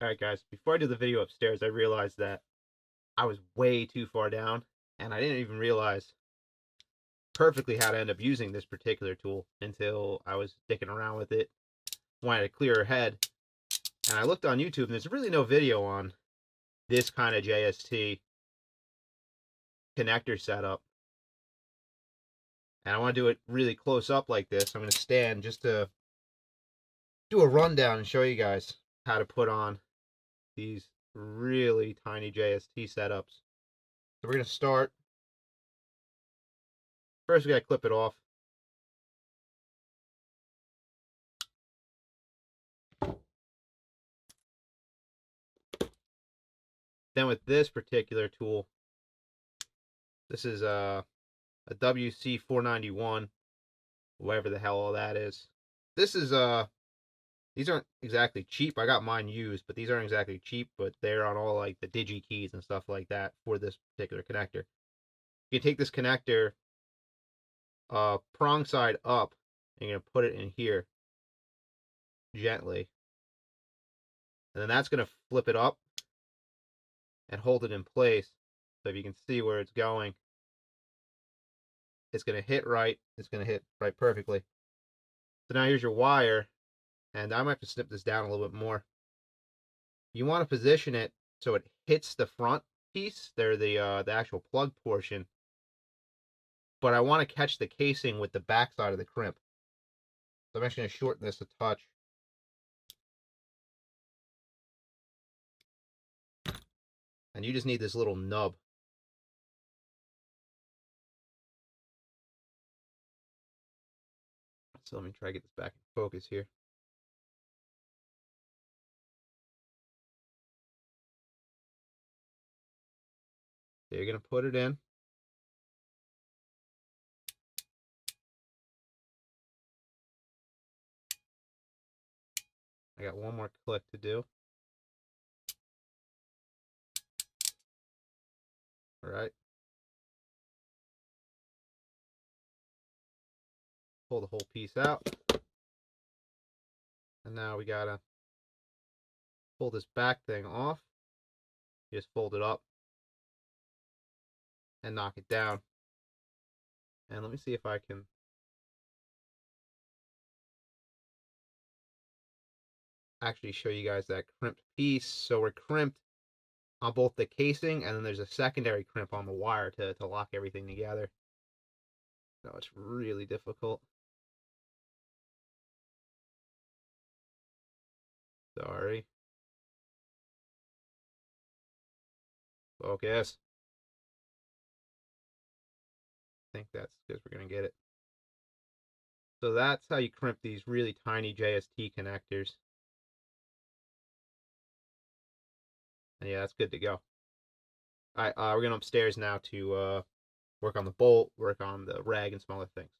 Alright guys, before I do the video upstairs, I realized that I was way too far down, and I didn't even realize perfectly how to end up using this particular tool until I was dicking around with it, wanted a clearer head, and I looked on YouTube, and there's really no video on this kind of JST connector setup. And I want to do it really close up like this. I'm going to stand just to do a rundown and show you guys how to put on these really tiny JST setups. So we're going to start. First, we got to clip it off. Then with this particular tool, this is a WC491, whatever the hell all that is. This is these aren't exactly cheap. I got mine used, but these aren't exactly cheap, but they're on all like the digi keys and stuff like that for this particular connector. You take this connector prong side up, and you're gonna put it in here gently, and then that's gonna flip it up and hold it in place. So if you can see where it's going, it's gonna hit right. It's gonna hit right perfectly. So now here's your wire, and I might have to snip this down a little bit more. You want to position it so it hits the front piece. They're the actual plug portion. But I want to catch the casing with the back side of the crimp. So I'm actually going to shorten this a touch. And you just need this little nub. So let me try to get this back in focus here. So you're going to put it in. I got one more click to do. All right. Pull the whole piece out. And now we got to pull this back thing off. You just fold it up and knock it down. And let me see if I can actually show you guys that crimped piece. So we're crimped on both the casing, and then there's a secondary crimp on the wire to lock everything together. So it's really difficult. Sorry. Focus. I think that's because we're going to get it. So that's how you crimp these really tiny JST connectors. And yeah, that's good to go. Alright, we're going upstairs now to work on the bolt, work on the rag, and some other things.